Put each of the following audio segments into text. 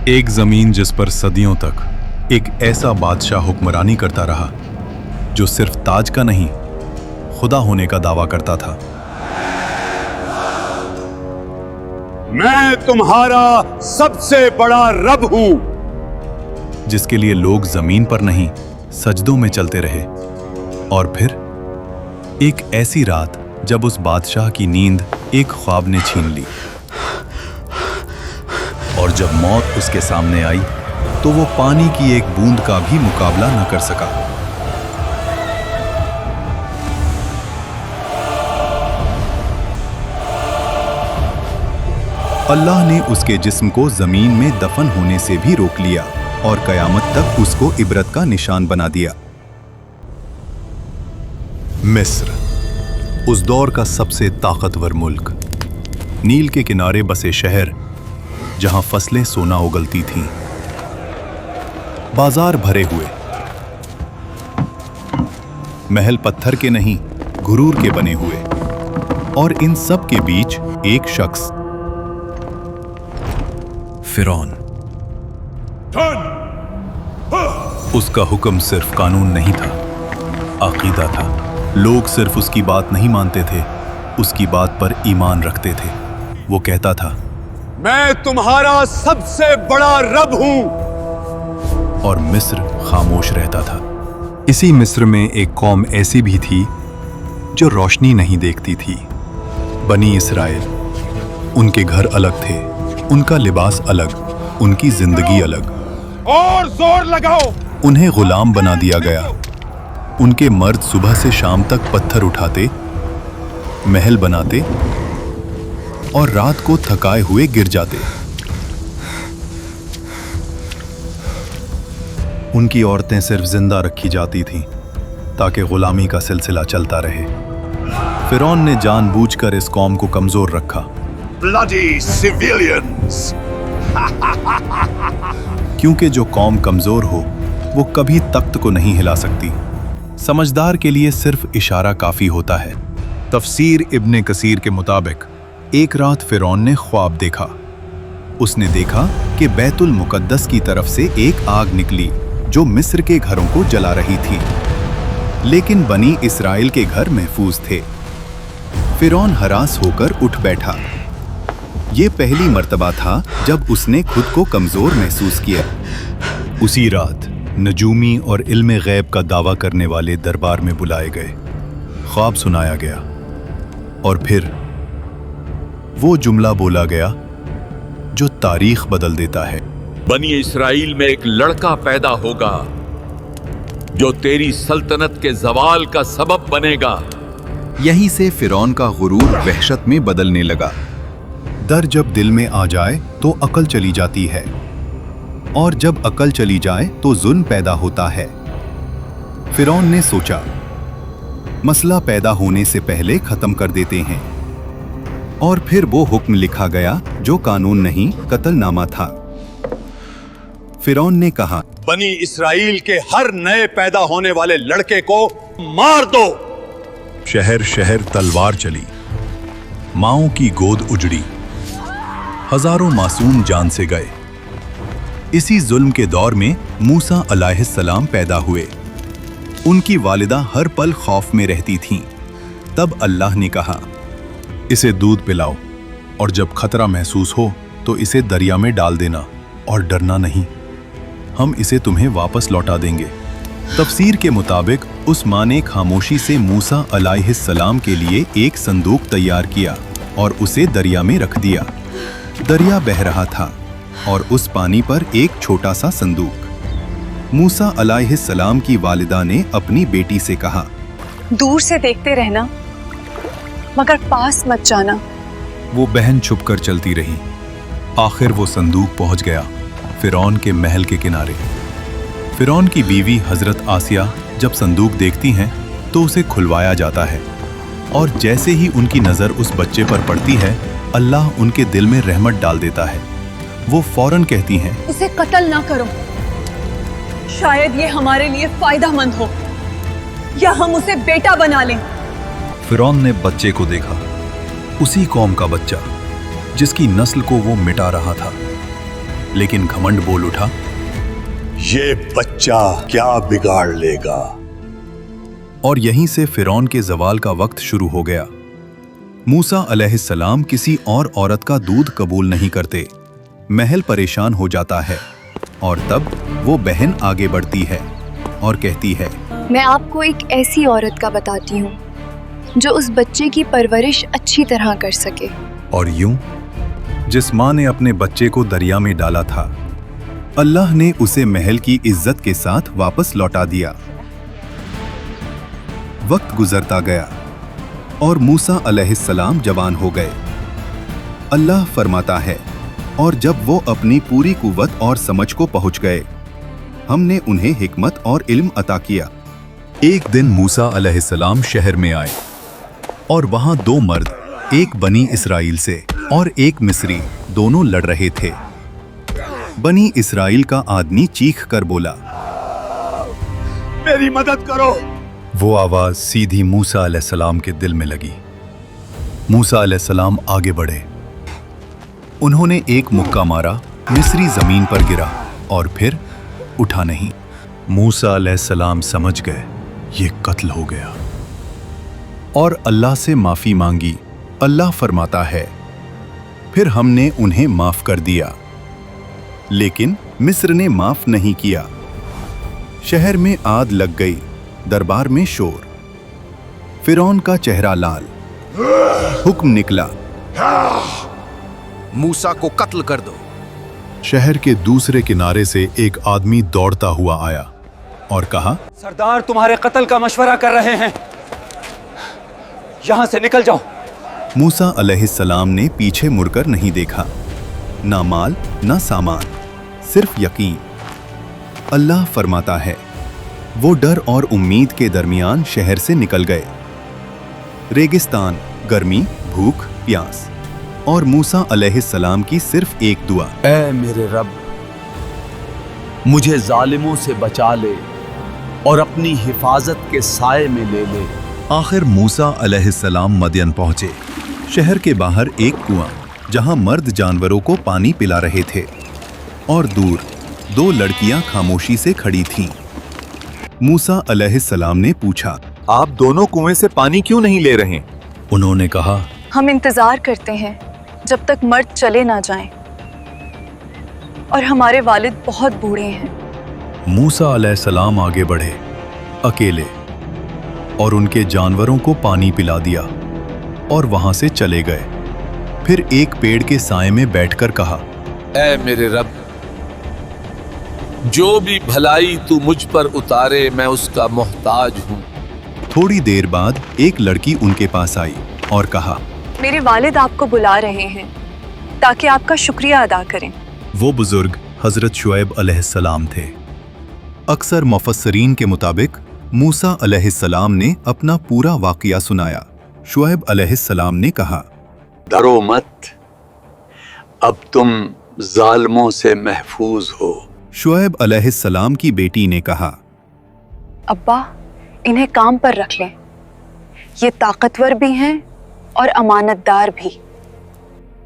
एक जमीन जिस पर सदियों तक एक ऐसा बादशाह हुक्मरानी करता रहा जो सिर्फ ताज का नहीं, खुदा होने का दावा करता था। मैं तुम्हारा सबसे बड़ा रब हूं, जिसके लिए लोग जमीन पर नहीं सजदों में चलते रहे। और फिर एक ऐसी रात जब उस बादशाह की नींद एक ख्वाब ने छीन ली, और जब मौत उसके सामने आई तो वो पानी की एक बूंद का भी मुकाबला न कर सका। अल्लाह ने उसके जिस्म को जमीन में दफन होने से भी रोक लिया और कयामत तक उसको इबरत का निशान बना दिया। मिस्र, उस दौर का सबसे ताकतवर मुल्क, नील के किनारे बसे शहर जहां फसलें सोना उगलती थीं, बाजार भरे हुए, महल पत्थर के नहीं गुरूर के बने हुए, और इन सब के बीच एक शख्स, फिरौन। उसका हुक्म सिर्फ कानून नहीं था, अकीदा था। लोग सिर्फ उसकी बात नहीं मानते थे, उसकी बात पर ईमान रखते थे। वो कहता था, मैं तुम्हारा सबसे बड़ा रब हूं। और मिस्र खामोश रहता था। इसी मिस्र में एक कौम ऐसी भी थी जो रोशनी नहीं देखती थी, बनी इस्राएल। उनके घर अलग थे, उनका लिबास अलग, उनकी जिंदगी अलग। और जोर लगाओ। उन्हें गुलाम बना दिया गया। उनके मर्द सुबह से शाम तक पत्थर उठाते, महल बनाते और रात को थकाए हुए गिर जाते। उनकी औरतें सिर्फ जिंदा रखी जाती थीं ताकि गुलामी का सिलसिला चलता रहे। फिरौन ने जानबूझकर इस कौम को कमजोर रखा। Bloody civilians! क्योंकि जो कौम कमजोर हो वो कभी तख्त को नहीं हिला सकती। समझदार के लिए सिर्फ इशारा काफी होता है। तफसीर इब्ने कसीर के मुताबिक एक रात फिरौन ने ख्वाब देखा। उसने देखा कि बैतुल मुकद्दस की तरफ से एक आग निकली जो मिस्र के घरों को जला रही थी, लेकिन बनी इस्राएल के घर महफूज थे। फिरौन हरास होकर उठ बैठा। ये पहली मर्तबा था जब उसने खुद को कमजोर महसूस किया। उसी रात नजूमी और इल्मे गैब का दावा करने वाले दरबार में बुलाए गए। ख्वाब सुनाया गया और फिर वो जुमला बोला गया जो तारीख बदल देता है। बनी इस्राइल में एक लड़का पैदा होगा जो तेरी सल्तनत के जवाल का सबब बनेगा। यहीं से फिरौन का गुरूर वहशत में बदलने लगा। डर जब दिल में आ जाए तो अकल चली जाती है, और जब अकल चली जाए तो जुल्म पैदा होता है। फिरौन ने सोचा, मसला पैदा होने से पहले खत्म कर देते हैं। और फिर वो हुक्म लिखा गया जो कानून नहीं, कत्लनामा था। फिरौन ने कहा, बनी इस्राइल के हर नए पैदा होने वाले लड़के को मार दो। शहर शहर तलवार चली, माओं की गोद उजड़ी, हजारों मासूम जान से गए। इसी जुल्म के दौर में मूसा अलैहिस्सलाम पैदा हुए। उनकी वालिदा हर पल खौफ में रहती थीं। तब अल्लाह ने कहा, इसे दूध पिलाओ, और जब खतरा महसूस हो तो इसे दरिया में डाल देना, और डरना नहीं, हम इसे तुम्हें वापस लौटा देंगे। तफसीर के मुताबिक उस माँ ने खामोशी से मूसा अलैहिस्सलाम के लिए एक संदूक तैयार किया और उसे दरिया में रख दिया। दरिया बह रहा था और उस पानी पर एक छोटा सा संदूक। मूसा अलैहिस्सलाम की वालिदा ने अपनी बेटी से कहा, दूर से देखते रहना मगर पास मत जाना। वो बहन छुपकर चलती रही। आखिर वो संदूक पहुंच गया फिरौन के महल के किनारे। फिरौन की बीवी हजरत आसिया जब संदूक देखती हैं तो उसे खुलवाया जाता है, और जैसे ही उनकी नजर उस बच्चे पर पड़ती है, अल्लाह उनके दिल में रहमत डाल देता है। वो फौरन कहती हैं, इसे कत्ल ना करो, शायद ये हमारे लिए फायदेमंद हो, या हम उसे बेटा बना लें। फिरौन ने बच्चे को देखा, उसी कौम का बच्चा जिसकी नस्ल को वो मिटा रहा था। लेकिन घमंड बोल उठा, ये बच्चा क्या बिगाड़ लेगा। और यहीं से फिरौन के जवाल का वक्त शुरू हो गया। मूसा अलैहिस्सलाम किसी और औरत का दूध कबूल नहीं करते। महल परेशान हो जाता है और तब वो बहन आगे बढ़ती है और कहती है, मैं आपको एक ऐसी औरत का बताती हूँ जो उस बच्चे की परवरिश अच्छी तरह कर सके। और यूं जिस माँ ने अपने बच्चे को दरिया में डाला था, अल्लाह ने उसे महल की इज्जत के साथ वापस लौटा दिया। वक्त गुजरता गया और मूसा अलैहिस्सलाम जवान हो गए। अल्लाह फरमाता है, और जब वो अपनी पूरी कुव्वत और समझ को पहुंच गए, हमने उन्हें हिकमत और इल्म अता किया। एक दिन मूसा अलैहिस्सलाम शहर में आए और वहां दो मर्द, एक बनी इसराइल से और एक मिस्री, दोनों लड़ रहे थे। बनी इसराइल का आदमी चीख कर बोला, मेरी मदद करो। वो आवाज सीधी मूसा अलैहिस्सलाम के दिल में लगी। मूसा अलैहिस्सलाम आगे बढ़े। उन्होंने एक मुक्का मारा, मिस्री जमीन पर गिरा और फिर उठा नहीं। मूसा अलैहिस्सलाम समझ गए ये कत्ल हो गया और अल्लाह से माफी मांगी। अल्लाह फरमाता है, फिर हमने उन्हें माफ कर दिया। लेकिन मिस्र ने माफ नहीं किया। शहर में आग लग गई, दरबार में शोर। फिरौन का चेहरा लाल। हुक्म निकला, मूसा को कत्ल कर दो। शहर के दूसरे किनारे से एक आदमी दौड़ता हुआ आया और कहा, सरदार तुम्हारे कत्ल का मशवरा कर रहे हैं, यहां से निकल जाओ। मूसा अलैहिस्सलाम ने पीछे मुड़कर नहीं देखा, ना माल ना सामान, सिर्फ यकीन। अल्लाह फरमाता है, वो डर और उम्मीद के दरमियान शहर से निकल गए। रेगिस्तान, गर्मी, भूख, प्यास और मूसा अलैहिस्सलाम की सिर्फ एक दुआ, ऐ मेरे रब, मुझे जालिमों से बचा ले और अपनी हिफाजत के साए में ले ले। आखिर मूसा अलैहिस्सलाम मदयन पहुंचे। शहर के बाहर एक कुआं, जहां मर्द जानवरों को पानी पिला रहे थे, और दूर दो लड़कियां खामोशी से खड़ी थीं। मूसा अलैहिस्सलाम ने पूछा, आप दोनों कुएं से पानी क्यों नहीं ले रहे? उन्होंने कहा, हम इंतजार करते हैं जब तक मर्द चले ना जाएं, और हमारे वालिद बहुत बूढ़े हैं। मूसा अलैहिस्सलाम आगे बढ़े, अकेले, और उनके जानवरों को पानी पिला दिया और वहां से चले गए। फिर एक पेड़ के साए में बैठकर कहा, ऐ मेरे रब, जो भी भलाई तू मुझ पर उतारे मैं उसका मोहताज हूँ। थोड़ी देर बाद एक लड़की उनके पास आई और कहा, मेरे वालिद आपको बुला रहे हैं ताकि आपका शुक्रिया अदा करें। वो बुजुर्ग हजरत शुएब अलैहिस्सलाम थे। अक्सर मुफस्सरीन के मुताबिक मूसा अलैहिस्सलाम ने अपना पूरा वाक़या सुनाया। शुएब अलैहिस्सलाम ने कहा, डरो मत, अब तुम जालिमों से महफूज हो। शुएब अलैहिस्सलाम की बेटी ने कहा, अब्बा, इन्हें काम पर रख लें, ये ताकतवर भी हैं और अमानतदार भी।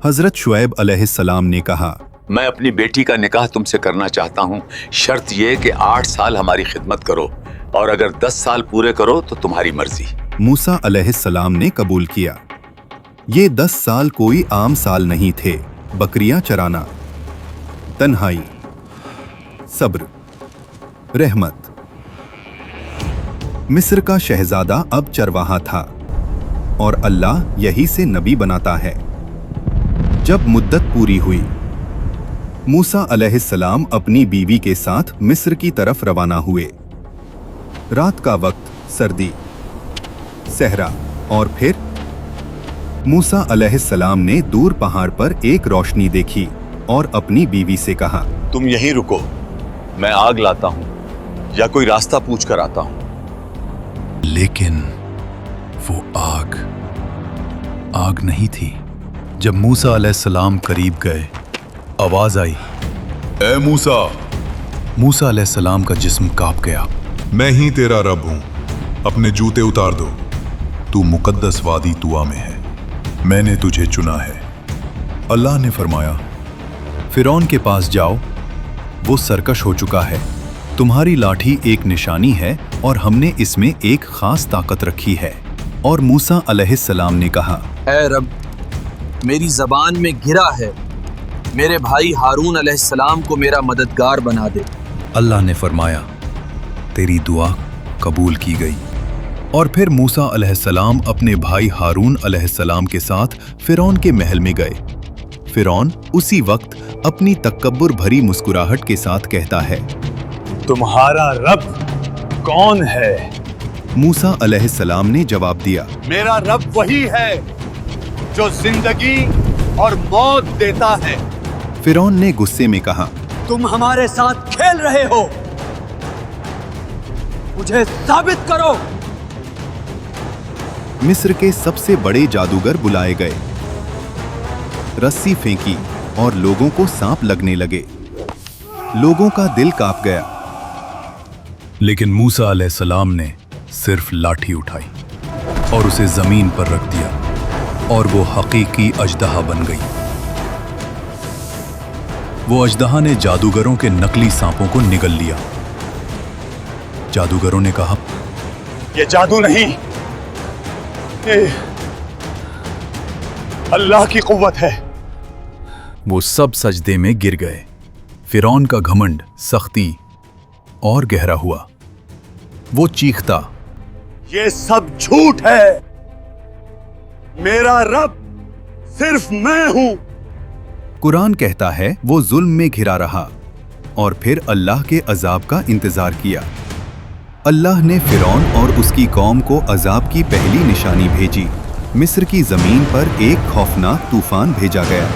हजरत शुएब अलैहिस्सलाम ने कहा, मैं अपनी बेटी का निकाह तुमसे करना चाहता हूँ, शर्त ये कि 8 साल हमारी खिदमत करो, और अगर 10 साल पूरे करो तो तुम्हारी मर्जी। मूसा अलैहिस्सलाम ने कबूल किया। ये 10 साल कोई आम साल नहीं थे। बकरियां चराना, तन्हाई, सब्र, रहमत। मिस्र का शहजादा अब चरवाहा था और अल्लाह यही से नबी बनाता है। जब मुद्दत पूरी हुई, मूसा अलैहिस्सलाम अपनी बीवी के साथ मिस्र की तरफ रवाना हुए। रात का वक्त, सर्दी, सहरा, और फिर मूसा अलैहिस्सलाम ने दूर पहाड़ पर एक रोशनी देखी और अपनी बीवी से कहा, तुम यहीं रुको, मैं आग लाता हूं या कोई रास्ता पूछ कर आता हूं। लेकिन वो आग नहीं थी। जब मूसा अलैहिस्सलाम करीब गए, आवाज आई, ए मूसा। मूसा अलैहिस्सलाम का जिस्म कांप गया। मैं ही तेरा रब हूं, अपने जूते उतार दो। तू मुकद्दस वादी तुआ में है, मैंने तुझे चुना है। अल्लाह ने फरमाया, फिरौन के पास जाओ, वो सरकश हो चुका है। तुम्हारी लाठी एक निशानी है और हमने इसमें एक खास ताकत रखी है। और मूसा अलैहिस्सलाम ने कहा, ऐ रब, मेरी जबान में गिरा है, मेरे भाई हारून अलैहिस्सलाम को मेरा मददगार बना दे। अल्लाह ने फरमाया, तेरी दुआ कबूल की गई। और फिर मूसा अलैहिस्सलाम अपने भाई हारून अलैहिस्सलाम के साथ फिरौन के महल में गए। फिरौन उसी वक्त अपनी तकब्बुर भरी मुस्कुराहट के साथ कहता है, तुम्हारा रब कौन है? मूसा अलैहिस्सलाम ने जवाब दिया, मेरा रब वही है जो जिंदगी और मौत देता है। फिरौन ने गुस्से में कहा, तुम हमारे साथ खेल रहे हो, मुझे साबित करो। मिस्र के सबसे बड़े जादूगर बुलाए गए। रस्सी फेंकी और लोगों को सांप लगने लगे। लोगों का दिल कांप गया। लेकिन मूसा अलैहिस्सलाम ने सिर्फ लाठी उठाई और उसे जमीन पर रख दिया और वो हकीकी अजदहा बन गई। वो अजदहा ने जादूगरों के नकली सांपों को निगल लिया। जादूगरों ने कहा, ये जादू नहीं, ये अल्लाह की कुव्वत है। वो सब सजदे में गिर गए। फिरौन का घमंड सख्ती और गहरा हुआ। वो चीखता, ये सब झूठ है, मेरा रब सिर्फ मैं हूं। कुरान कहता है वो जुल्म में घिरा रहा और फिर अल्लाह के अजाब का इंतजार किया। अल्लाह ने फिरौन और उसकी कौम को अजाब की पहली निशानी भेजी। मिस्र की जमीन पर एक खौफनाक तूफान भेजा गया।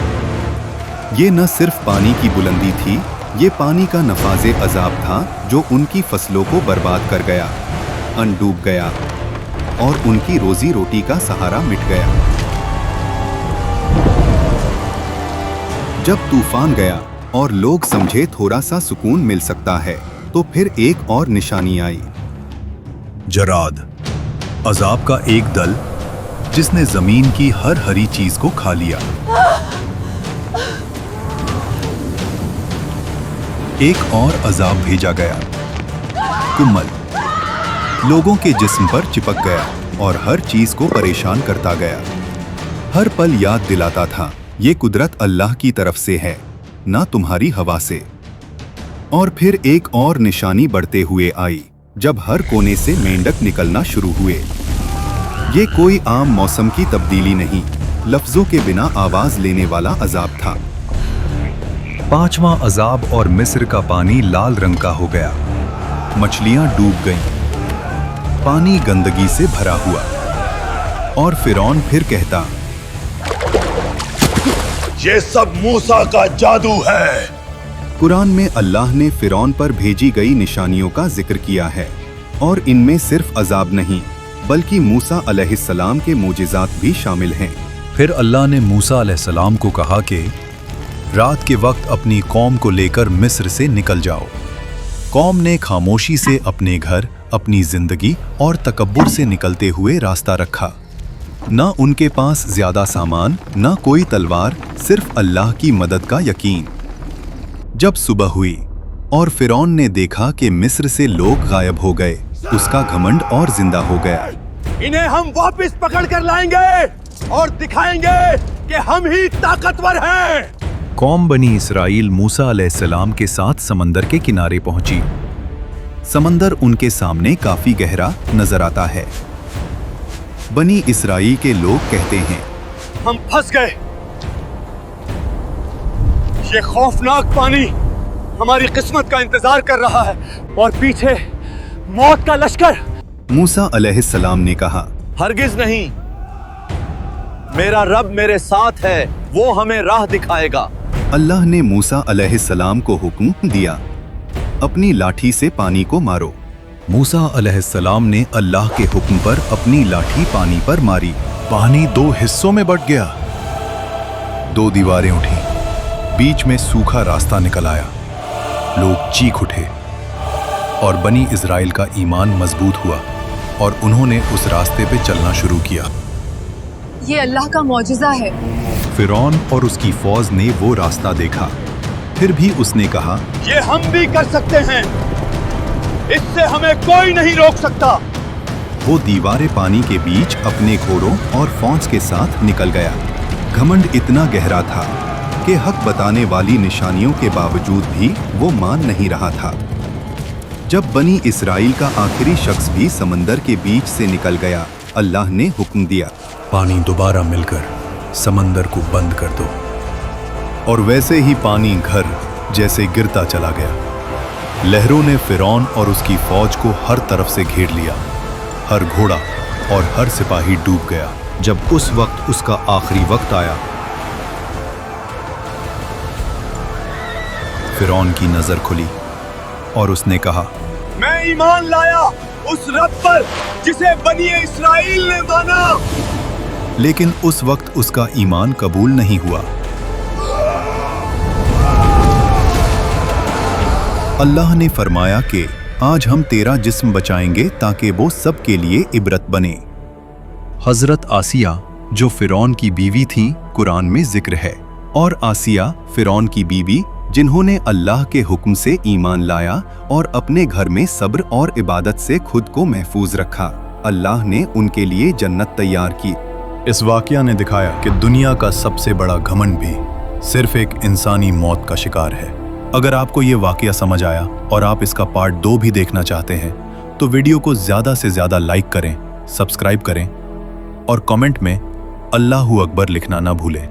ये न सिर्फ पानी की बुलंदी थी, ये पानी का नफाजे अजाब था जो उनकी फसलों को बर्बाद कर गया, अन्न डूब गया और उनकी रोजी रोटी का सहारा मिट गया। जब तूफान गया और लोग समझे थोड़ा सा सुकून मिल सकता है, तो फिर एक और निशानी आई। जराद, अजाब का एक दल जिसने जमीन की हर हरी चीज को खा लिया। एक और अजाब भेजा गया, कुम्मल, लोगों के जिस्म पर चिपक गया और हर चीज को परेशान करता गया। हर पल याद दिलाता था, ये कुदरत अल्लाह की तरफ से है, ना तुम्हारी हवा से। और फिर एक और निशानी बढ़ते हुए आई, जब हर कोने से मेंढक निकलना शुरू हुए। ये कोई आम मौसम की तब्दीली नहीं, लफ्जों के बिना आवाज लेने वाला अजाब था। पांचवां अजाब और मिस्र का पानी लाल रंग का हो गया। मछलियां डूब गईं। पानी गंदगी से भरा हुआ। और फिरौन फिर कहता, ये सब मूसा का जादू है। कुरान में अल्लाह ने फिरौन पर भेजी गई निशानियों का जिक्र किया है और इनमें सिर्फ अजाब नहीं बल्कि मूसा अलैहिस्सलाम के मोजिज़ात भी शामिल हैं। फिर अल्लाह ने मूसा अलैहिस्सलाम को कहा कि रात के वक्त अपनी कौम को लेकर मिस्र से निकल जाओ। कौम ने खामोशी से अपने घर, अपनी जिंदगी और तकब्बुर से निकलते हुए रास्ता रखा। न उनके पास ज्यादा सामान, न कोई तलवार, सिर्फ अल्लाह की मदद का यकीन। जब सुबह हुई और फिरौन ने देखा कि मिस्र से लोग गायब हो गए, उसका घमंड और जिंदा हो गया। इन्हें हम वापस पकड़ कर लाएंगे और दिखाएंगे कि हम ही ताकतवर हैं। कौम बनी इसराइल मूसा अलैहिस्सलाम के साथ समंदर के किनारे पहुंची। समंदर उनके सामने काफी गहरा नजर आता है। बनी इसराइल के लोग कहते हैं, हम फंस गए। ये खौफनाक पानी हमारी किस्मत का इंतजार कर रहा है और पीछे मौत का लश्कर। मूसा अलैहिस्सलाम ने कहा, हरगिज नहीं, मेरा रब मेरे साथ है, वो हमें राह दिखाएगा। अल्लाह ने मूसा अलैहिस्सलाम को हुक्म दिया, अपनी लाठी से पानी को मारो। मूसा अलैहिस्सलाम ने अल्लाह के हुक्म पर अपनी लाठी पानी पर मारी। पानी 2 हिस्सों में बंट गया। 2 दीवारें उठी, बीच में सूखा रास्ता निकल आया। लोग चीख उठे और बनी इज़राइल का ईमान मजबूत हुआ और उन्होंने उस रास्ते पे चलना शुरू किया। ये अल्लाह का मौजिज़ा है। फिरौन और उसकी फौज ने वो रास्ता देखा फिर भी उसने कहा, ये हम भी कर सकते हैं, इससे हमें कोई नहीं रोक सकता। वो दीवारे पानी के बीच अपने घोड़ों और फौज के साथ निकल गया। घमंड इतना गहरा था कि हक बताने वाली निशानियों के बावजूद भी वो मान नहीं रहा था। जब बनी इस्राइल का आखिरी शख्स भी समंदर के बीच से निकल गया, अल्लाह ने हुक्म दिया, पानी दोबारा मिलकर समंदर को बंद कर दो। और वैसे ही पानी घर जैसे गिरता चला गया। लहरों ने फिरौन और उसकी फौज को हर तरफ से घेर लिया। हर घोड़ा और हर सिपाही डूब गया। जब उस वक्त उसका आखिरी वक्त आया, फिरौन की नजर खुली और उसने कहा, मैं ईमान लाया उस रब पर जिसे बनी इस्राइल ने माना। लेकिन उस वक्त उसका ईमान कबूल नहीं हुआ। अल्लाह ने फरमाया कि आज हम तेरा जिस्म बचाएंगे ताकि वो सब के लिए इबरत बने। हजरत आसिया जो फिरौन की बीवी थी, कुरान में जिक्र है। और आसिया फिरौन की बीवी जिन्होंने अल्लाह के हुक्म से ईमान लाया और अपने घर में सब्र और इबादत से खुद को महफूज रखा, अल्लाह ने उनके लिए जन्नत तैयार की। इस वाकया ने दिखाया कि दुनिया का सबसे बड़ा घमंड भी सिर्फ एक इंसानी मौत का शिकार है। अगर आपको ये वाकया समझ आया और आप इसका पार्ट 2 भी देखना चाहते हैं तो वीडियो को ज़्यादा से ज़्यादा लाइक करें, सब्सक्राइब करें और कमेंट में अल्लाहू अकबर लिखना ना भूलें।